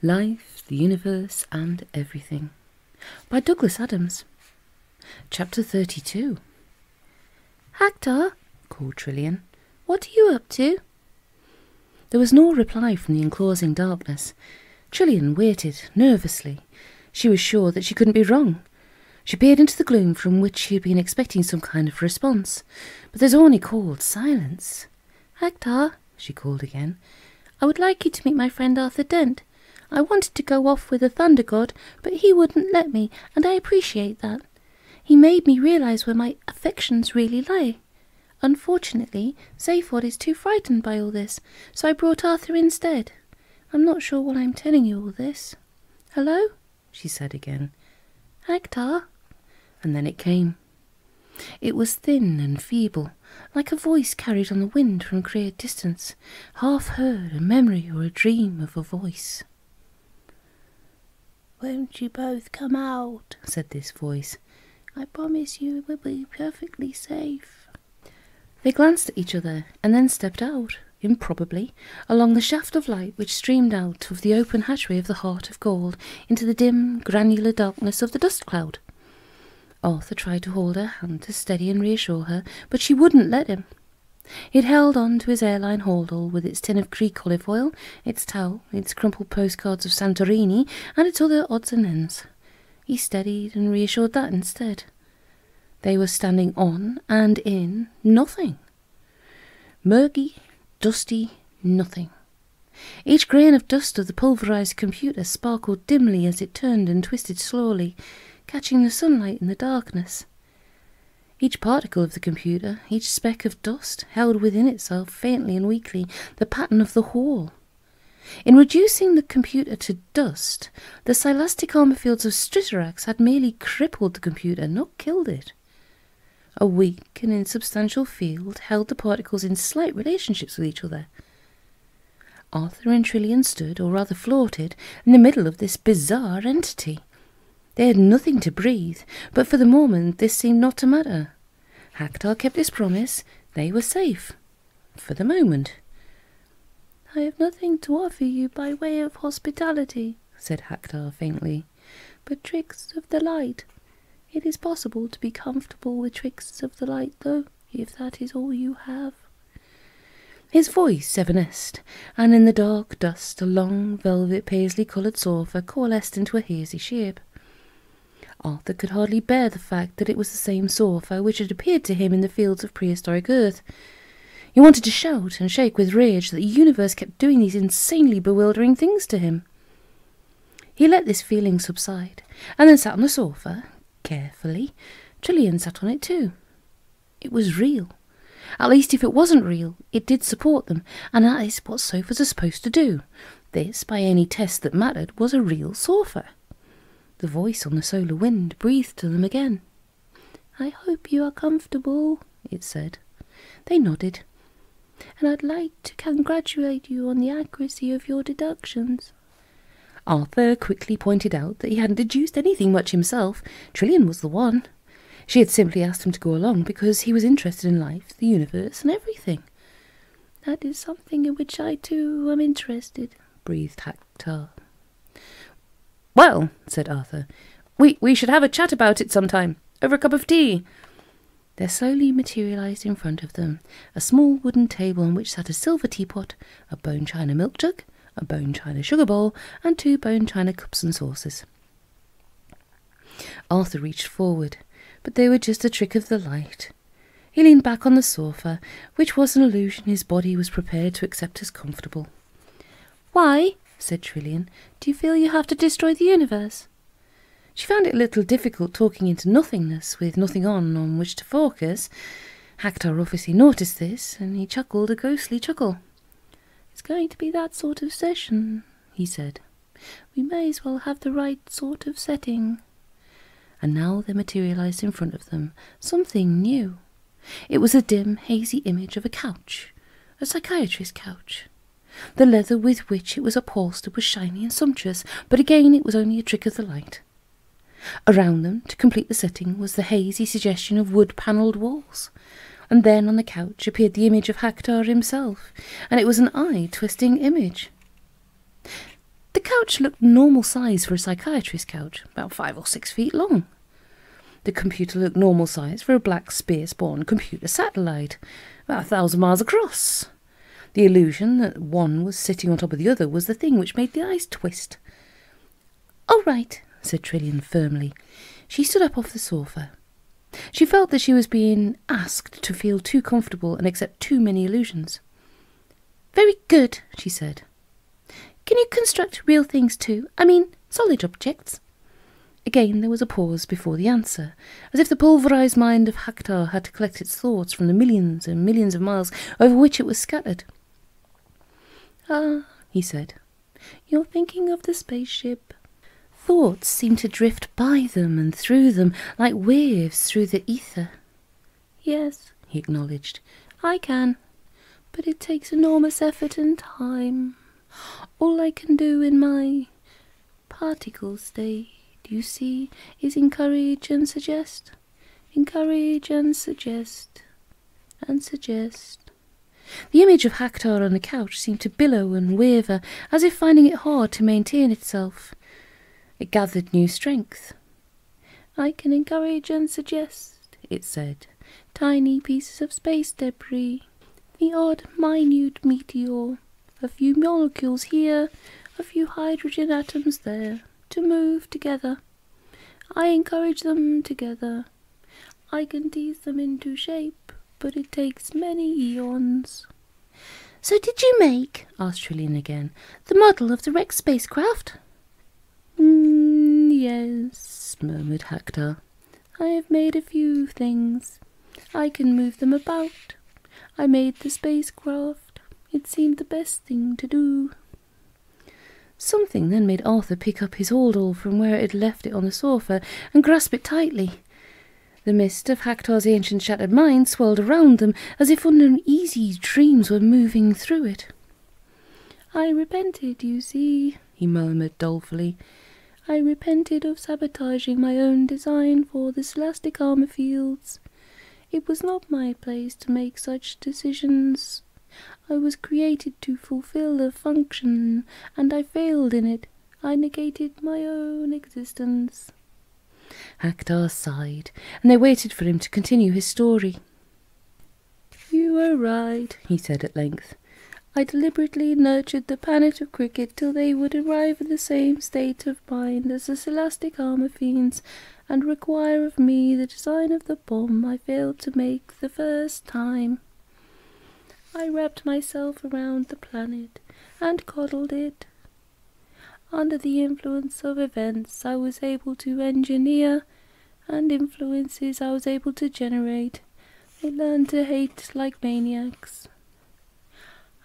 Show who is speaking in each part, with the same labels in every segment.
Speaker 1: Life, the Universe and Everything by Douglas Adams. Chapter 32. "Hector," called Trillian, "what are you up to?" There was no reply from the enclosing darkness. Trillian waited, nervously. She was sure that she couldn't be wrong. She peered into the gloom from which she had been expecting some kind of response, but there's only cold silence. "Hector," she called again, "I would like you to meet my friend Arthur Dent. I wanted to go off with the Thunder God, but he wouldn't let me, and I appreciate that. He made me realise where my affections really lie. Unfortunately, Zaphod is too frightened by all this, so I brought Arthur instead. I'm not sure why I'm telling you all this." "Hello?" she said again. "Hector?" And then it came. It was thin and feeble, like a voice carried on the wind from great distance, half heard, a memory or a dream of a voice. "Won't you both come out?" said this voice. "I promise you it will be perfectly safe." They glanced at each other and then stepped out, improbably, along the shaft of light which streamed out of the open hatchway of the Heart of Gold into the dim, granular darkness of the dust cloud. Arthur tried to hold her hand to steady and reassure her, but she wouldn't let him. He'd held on to his airline holdall with its tin of Greek olive oil, its towel, its crumpled postcards of Santorini, and its other odds and ends. He steadied and reassured that instead. They were standing on and in nothing. Murky, dusty nothing. Each grain of dust of the pulverized computer sparkled dimly as it turned and twisted slowly, catching the sunlight in the darkness. Each particle of the computer, each speck of dust, held within itself, faintly and weakly, the pattern of the whole. In reducing the computer to dust, the silastic armor fields of Stritarax had merely crippled the computer, not killed it. A weak and insubstantial field held the particles in slight relationships with each other. Arthur and Trillian stood, or rather floated, in the middle of this bizarre entity. They had nothing to breathe, but for the moment this seemed not to matter. Hector kept his promise. They were safe. For the moment. "I have nothing to offer you by way of hospitality," said Hector faintly, "but tricks of the light. It is possible to be comfortable with tricks of the light, though, if that is all you have." His voice evanesced, and in the dark dust a long, velvet, paisley-coloured sofa coalesced into a hazy shape. Arthur could hardly bear the fact that it was the same sofa which had appeared to him in the fields of prehistoric Earth. He wanted to shout and shake with rage that the universe kept doing these insanely bewildering things to him. He let this feeling subside, and then sat on the sofa, carefully. Trillian sat on it too. It was real. At least if it wasn't real, it did support them, and that is what sofas are supposed to do. This, by any test that mattered, was a real sofa. The voice on the solar wind breathed to them again. "I hope you are comfortable," it said. They nodded. "And I'd like to congratulate you on the accuracy of your deductions." Arthur quickly pointed out that he hadn't deduced anything much himself. Trillian was the one. She had simply asked him to go along because he was interested in life, the universe, and everything. "That is something in which I too am interested," breathed Hector. "Well," said Arthur, we should have a chat about it sometime, over a cup of tea." There slowly materialised in front of them a small wooden table on which sat a silver teapot, a bone china milk jug, a bone china sugar bowl, and 2 bone china cups and saucers. Arthur reached forward, but they were just a trick of the light. He leaned back on the sofa, which was an illusion his body was prepared to accept as comfortable. "Why," said Trillian, "do you feel you have to destroy the universe?" She found it a little difficult talking into nothingness with nothing on which to focus. Hector obviously noticed this, and he chuckled a ghostly chuckle. "It's going to be that sort of session," he said. "We may as well have the right sort of setting." And now there materialised in front of them something new. It was a dim, hazy image of a couch, a psychiatrist's couch. The leather with which it was upholstered was shiny and sumptuous, but again it was only a trick of the light. Around them, to complete the setting, was the hazy suggestion of wood-panelled walls. And then on the couch appeared the image of Hector himself, and it was an eye-twisting image. The couch looked normal size for a psychiatrist's couch, about 5 or 6 feet long. The computer looked normal size for a black spear-spawn computer satellite, about 1,000 miles across. The illusion that one was sitting on top of the other was the thing which made the eyes twist. "All right," said Trillian firmly. She stood up off the sofa. She felt that she was being asked to feel too comfortable and accept too many illusions. "Very good," she said. "Can you construct real things too? I mean, solid objects?" Again there was a pause before the answer, as if the pulverized mind of Hector had to collect its thoughts from the millions and millions of miles over which it was scattered. "Ah," he said, "you're thinking of the spaceship." Thoughts seemed to drift by them and through them like waves through the ether. "Yes," he acknowledged, "I can, but it takes enormous effort and time. All I can do in my particle state, you see, is encourage and suggest, encourage and suggest, and suggest." The image of Hector on the couch seemed to billow and waver, as if finding it hard to maintain itself. It gathered new strength. "I can encourage and suggest," it said, "tiny pieces of space debris, the odd minute meteor, a few molecules here, a few hydrogen atoms there, to move together. I encourage them together. I can tease them into shape, but it takes many eons." "So did you make," asked Trillian again, "the model of the wrecked spacecraft?" "Yes," murmured Hector. "I have made a few things. I can move them about. I made the spacecraft. It seemed the best thing to do." Something then made Arthur pick up his hold-all from where it had left it on the sofa and grasp it tightly. The mist of Hector's ancient shattered mind swirled around them as if uneasy dreams were moving through it. "I repented, you see," he murmured dolefully. "I repented of sabotaging my own design for the scholastic armor fields. It was not my place to make such decisions. I was created to fulfill a function, and I failed in it. I negated my own existence." Hector sighed, and they waited for him to continue his story. "You were right," he said at length. "I deliberately nurtured the planet of cricket till they would arrive at the same state of mind as the scholastic armor fiends, and require of me the design of the bomb I failed to make the first time. I wrapped myself around the planet and coddled it. Under the influence of events I was able to engineer, and influences I was able to generate. They learned to hate like maniacs.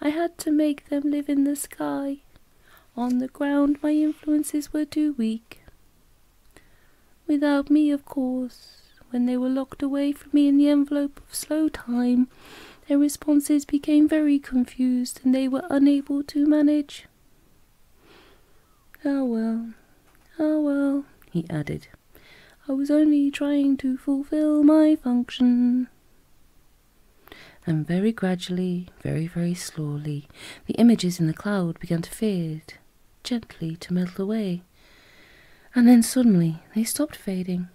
Speaker 1: I had to make them live in the sky. On the ground my influences were too weak. Without me, of course, when they were locked away from me in the envelope of slow time, their responses became very confused, and they were unable to manage. Ah well, he added. I was only trying to fulfill my function." And very gradually, very, very slowly, the images in the cloud began to fade, gently to melt away. And then suddenly they stopped fading.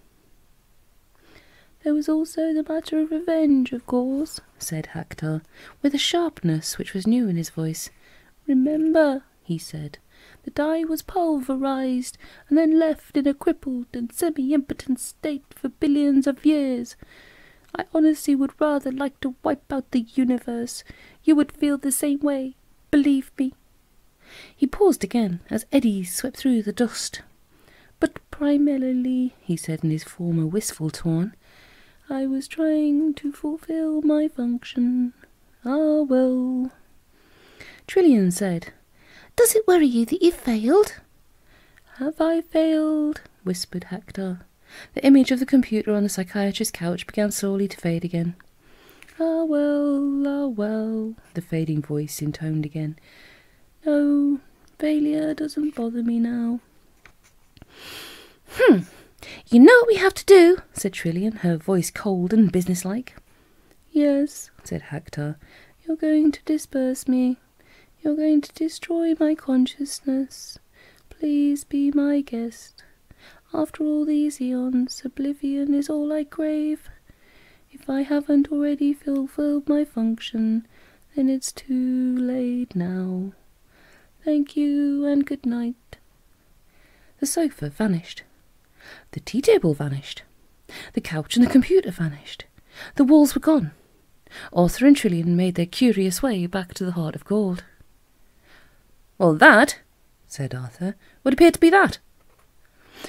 Speaker 1: "There was also the matter of revenge, of course," said Hector, with a sharpness which was new in his voice. "Remember," he said, "that I was pulverized and then left in a crippled and semi-impotent state for billions of years. I honestly would rather like to wipe out the universe. You would feel the same way, believe me." He paused again as eddies swept through the dust. "But primarily," he said in his former wistful tone, "I was trying to fulfill my function. Ah well." Trillian said, "Does it worry you that you failed?" "Have I failed?" whispered Hector. The image of the computer on the psychiatrist's couch began slowly to fade again. Ah well, the fading voice intoned again. "No, failure doesn't bother me now." "You know what we have to do," said Trillian, her voice cold and businesslike. "Yes," said Hector. "You're going to disperse me. You're going to destroy my consciousness. please be my guest. After all these eons, oblivion is all I crave. If I haven't already fulfilled my function, then it's too late now. Thank you and good night." The sofa vanished. The tea table vanished. The couch and the computer vanished. The walls were gone. Arthur and Trillian made their curious way back to the Heart of Gold. "Well, that," said Arthur, "would appear to be that."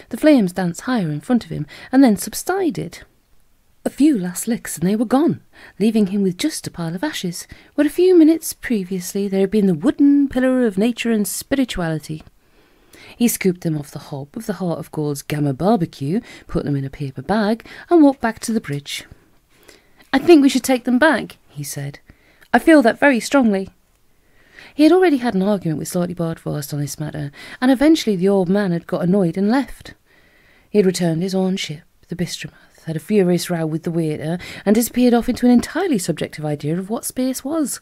Speaker 1: The flames danced higher in front of him and then subsided. A few last licks and they were gone, leaving him with just a pile of ashes, where a few minutes previously there had been the wooden pillar of nature and spirituality. He scooped them off the hob of the Heart of Gold's Gamma barbecue, put them in a paper bag, and walked back to the bridge. "I think we should take them back," he said. "I feel that very strongly." He had already had an argument with Slightly Barfast on this matter, and eventually the old man had got annoyed and left. He had returned his own ship, the Bistromath, had a furious row with the waiter, and disappeared off into an entirely subjective idea of what space was.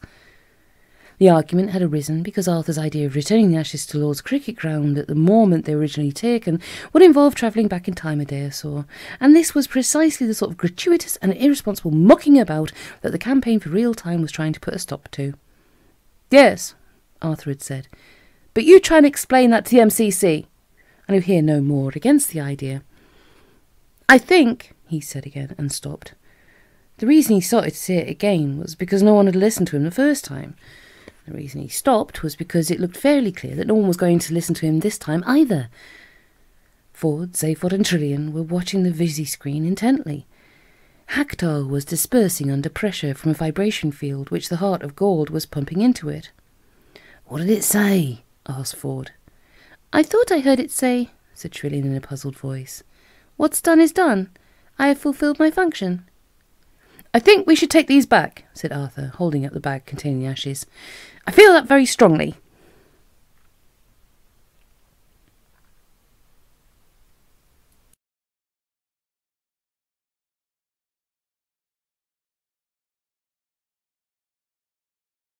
Speaker 1: The argument had arisen because Arthur's idea of returning the ashes to Lord's cricket ground at the moment they were originally taken would involve travelling back in time a day or so, and this was precisely the sort of gratuitous and irresponsible mucking about that the campaign for real time was trying to put a stop to. "Yes," Arthur had said, "but you try and explain that to the MCC," and he'd hear no more against the idea. "I think," he said again, and stopped. The reason he started to say it again was because no one had listened to him the first time. The reason he stopped was because it looked fairly clear that no one was going to listen to him this time either. Ford, Zaphod and Trillian were watching the visi-screen intently. Hactar was dispersing under pressure from a vibration field which the Heart of Gold was pumping into it. "What did it say?" asked Ford. "I thought I heard it say," said Trillian in a puzzled voice, "what's done is done. I have fulfilled my function." "I think we should take these back," said Arthur, holding up the bag containing the ashes. "I feel that very strongly.